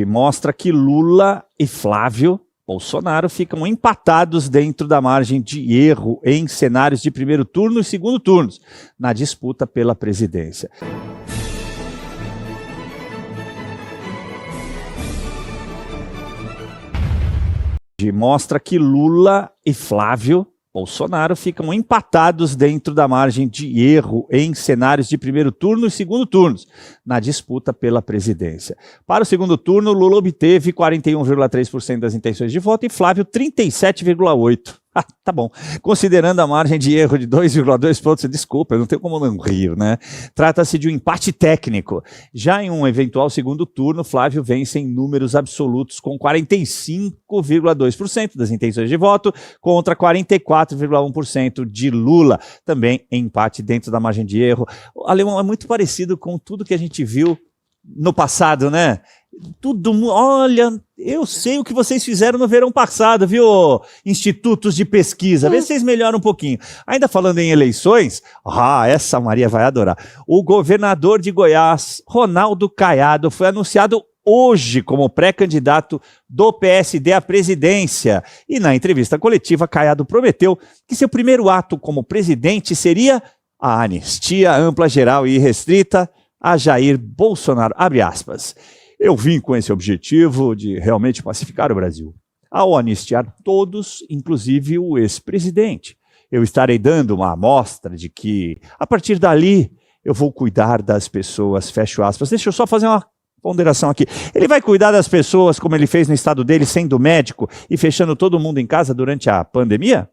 Mostra que Lula e Flávio Bolsonaro ficam empatados dentro da margem de erro em cenários de primeiro turno e segundo turnos, na disputa pela presidência. Mostra que Lula e Flávio Bolsonaro ficam empatados dentro da margem de erro em cenários de primeiro turno e segundo turnos, na disputa pela presidência. Para o segundo turno, Lula obteve 41,3% das intenções de voto e Flávio 37,8%. Ah, tá bom. Considerando a margem de erro de 2,2 pontos, desculpa, eu não tenho como não rir, né? Trata-se de um empate técnico. Já em um eventual segundo turno, Flávio vence em números absolutos com 45,2% das intenções de voto contra 44,1% de Lula. Também empate dentro da margem de erro. O Alemão é muito parecido com tudo que a gente viu no passado, né? Olha, eu sei o que vocês fizeram no verão passado, viu, institutos de pesquisa, vê se vocês melhoram um pouquinho. Ainda falando em eleições, essa Maria vai adorar. O governador de Goiás, Ronaldo Caiado, foi anunciado hoje como pré-candidato do PSD à presidência. E na entrevista coletiva, Caiado prometeu que seu primeiro ato como presidente seria a anistia ampla, geral e restrita a Jair Bolsonaro, abre aspas. Eu vim com esse objetivo de realmente pacificar o Brasil, ao anistiar todos, inclusive o ex-presidente. Eu estarei dando uma amostra de que, a partir dali, eu vou cuidar das pessoas, fecho aspas. Deixa eu só fazer uma ponderação aqui. Ele vai cuidar das pessoas como ele fez no estado dele, sendo médico e fechando todo mundo em casa durante a pandemia?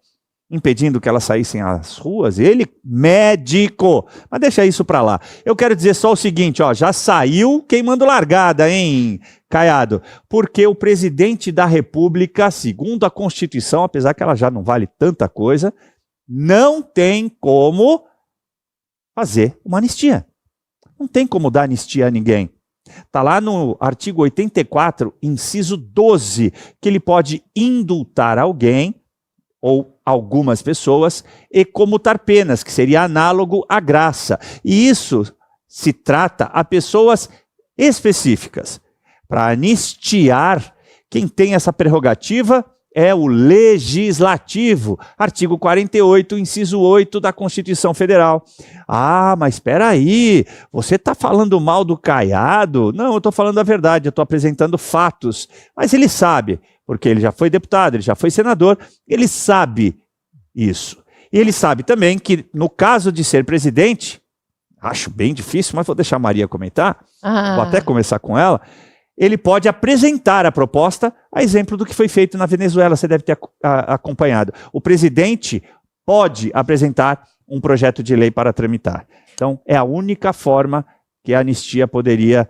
Impedindo que elas saíssem às ruas? Ele, médico! Mas deixa isso pra lá. Eu quero dizer só o seguinte, já saiu queimando largada, hein, Caiado? Porque o presidente da República, segundo a Constituição, apesar que ela já não vale tanta coisa, não tem como fazer uma anistia. Não tem como dar anistia a ninguém. Está lá no artigo 84, inciso 12, que ele pode indultar alguém ou algumas pessoas, e comutar penas, que seria análogo à graça. E isso se trata a pessoas específicas. Para anistiar, quem tem essa prerrogativa é o Legislativo, artigo 48, inciso 8 da Constituição Federal. Mas espera aí, você está falando mal do Caiado? Não, eu estou falando a verdade, eu estou apresentando fatos. Mas ele sabe, porque ele já foi deputado, ele já foi senador, ele sabe isso. E ele sabe também que, no caso de ser presidente, acho bem difícil, mas vou deixar a Maria comentar, vou até começar com ela, ele pode apresentar a proposta, a exemplo do que foi feito na Venezuela, você deve ter acompanhado. O presidente pode apresentar um projeto de lei para tramitar. Então, é a única forma que a anistia poderia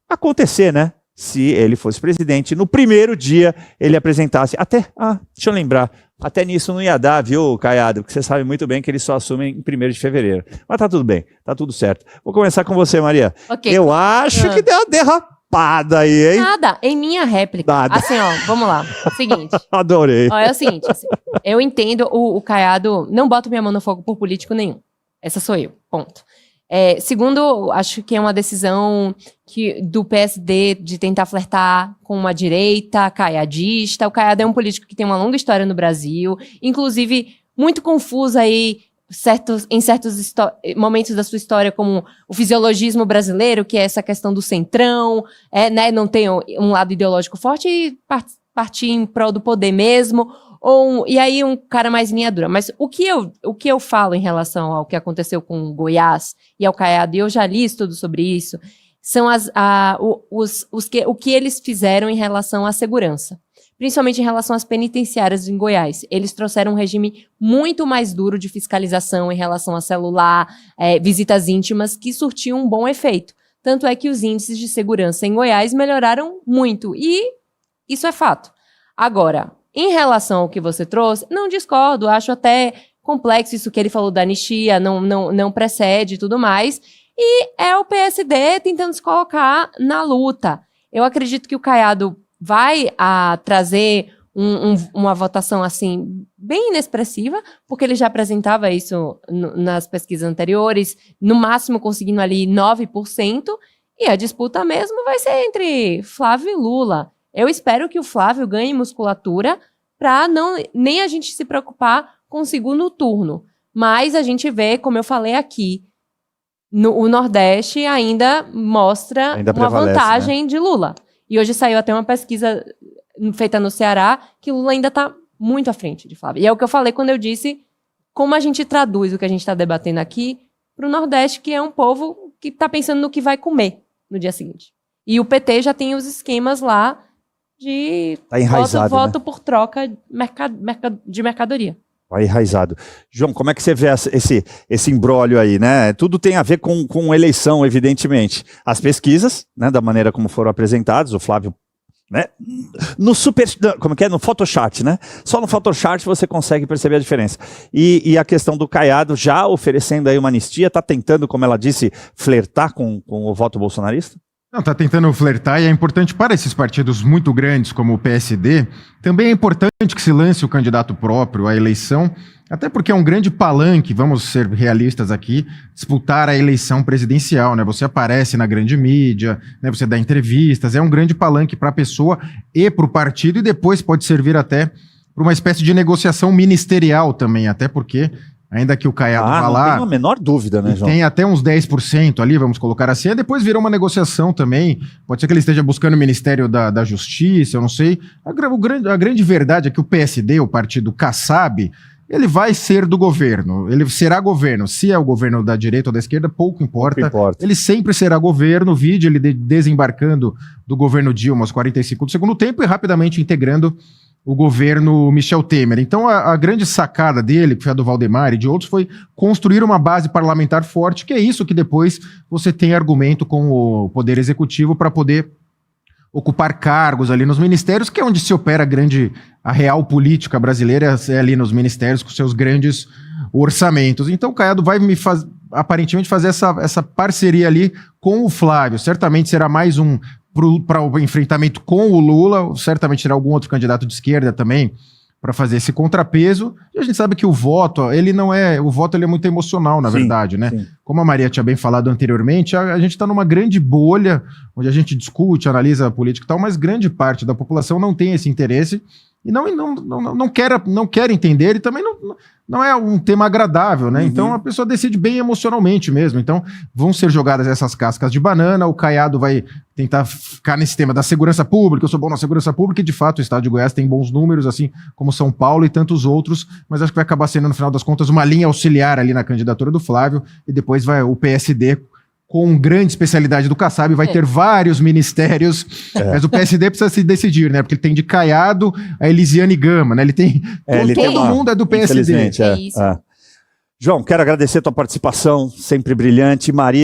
acontecer, né? Se ele fosse presidente, no primeiro dia ele apresentasse, deixa eu lembrar, até nisso não ia dar, viu, Caiado? Porque você sabe muito bem que eles só assumem em 1º de fevereiro. Mas tá tudo bem, tá tudo certo. Vou começar com você, Maria. Okay. Eu acho que deu uma derrapada aí, hein? Nada, em minha réplica. Nada. Assim, vamos lá. Seguinte. Adorei. É o seguinte, assim, eu entendo o Caiado, não boto minha mão no fogo por político nenhum. Essa sou eu, ponto. Segundo, acho que é uma decisão do PSD de tentar flertar com uma direita caiadista. O Caiado é um político que tem uma longa história no Brasil, inclusive muito confuso aí em certos momentos da sua história, como o fisiologismo brasileiro, que é essa questão do centrão, né, não tem um lado ideológico forte e partir em prol do poder mesmo, e aí um cara mais linha dura. Mas o que eu falo em relação ao que aconteceu com Goiás e ao Caiado, e eu já li estudos sobre isso, são o que eles fizeram em relação à segurança. Principalmente em relação às penitenciárias em Goiás. Eles trouxeram um regime muito mais duro de fiscalização em relação a celular, visitas íntimas, que surtiam um bom efeito. Tanto é que os índices de segurança em Goiás melhoraram muito. E isso é fato. Agora, em relação ao que você trouxe, não discordo, acho até complexo isso que ele falou da anistia, não precede e tudo mais. E é o PSD tentando se colocar na luta. Eu acredito que o Caiado vai trazer uma votação assim bem inexpressiva, porque ele já apresentava isso nas pesquisas anteriores, no máximo conseguindo ali 9%, E a disputa mesmo vai ser entre Flávio e Lula. Eu espero que o Flávio ganhe musculatura para nem a gente se preocupar com o segundo turno. Mas a gente vê, como eu falei aqui, o Nordeste ainda mostra uma vantagem, né, de Lula. E hoje saiu até uma pesquisa feita no Ceará que Lula ainda está muito à frente de Flávio. E é o que eu falei quando eu disse como a gente traduz o que a gente está debatendo aqui para o Nordeste, que é um povo que está pensando no que vai comer no dia seguinte. E o PT já tem os esquemas lá de voto, né, por troca de mercadoria. Tá enraizado. João, como é que você vê esse imbróglio aí, né? Tudo tem a ver com eleição, evidentemente. As pesquisas, né, da maneira como foram apresentadas, o Flávio, né, no Photoshop, né? Só no Photoshop você consegue perceber a diferença. E a questão do Caiado já oferecendo aí uma anistia, está tentando, como ela disse, flertar com o voto bolsonarista? Não, está tentando flertar e é importante para esses partidos muito grandes como o PSD, também é importante que se lance o candidato próprio à eleição, até porque é um grande palanque, vamos ser realistas aqui, disputar a eleição presidencial, né? Você aparece na grande mídia, né? Você dá entrevistas, é um grande palanque para a pessoa e para o partido e depois pode servir até para uma espécie de negociação ministerial também, até porque ainda que o Caiado vá lá... Não tem a menor dúvida, né, João? Tem até uns 10% ali, vamos colocar assim, e depois virou uma negociação também, pode ser que ele esteja buscando o Ministério da Justiça, eu não sei. A grande verdade é que o PSD, o partido Kassab, ele vai ser do governo, ele será governo. Se é o governo da direita ou da esquerda, pouco importa. Ele sempre será governo, vide ele desembarcando do governo Dilma aos 45 do segundo tempo e rapidamente integrando o governo Michel Temer. Então a grande sacada dele, que foi a do Valdemar e de outros, foi construir uma base parlamentar forte, que é isso que depois você tem argumento com o Poder Executivo para poder ocupar cargos ali nos ministérios, que é onde se opera a real política brasileira, é ali nos ministérios com seus grandes orçamentos. Então o Caiado vai aparentemente fazer essa parceria ali com o Flávio. Certamente será mais um para o enfrentamento com o Lula, certamente terá algum outro candidato de esquerda também para fazer esse contrapeso, e a gente sabe que o voto, ele é muito emocional, na verdade, né? Sim. Como a Maria tinha bem falado anteriormente, a gente está numa grande bolha, onde a gente discute, analisa a política e tal, mas grande parte da população não tem esse interesse, e não quer entender, e também não é um tema agradável, né? Uhum. Então a pessoa decide bem emocionalmente mesmo. Então vão ser jogadas essas cascas de banana, o Caiado vai tentar ficar nesse tema da segurança pública, eu sou bom na segurança pública, e de fato o estado de Goiás tem bons números, assim como São Paulo e tantos outros, mas acho que vai acabar sendo, no final das contas, uma linha auxiliar ali na candidatura do Flávio, e depois vai o PSD com grande especialidade do Kassab, vai ter vários ministérios, mas o PSD precisa se decidir, né? Porque ele tem de Caiado a Elisiane Gama, né? Ele tem... todo mundo é do PSD. João, quero agradecer a tua participação, sempre brilhante. Maria.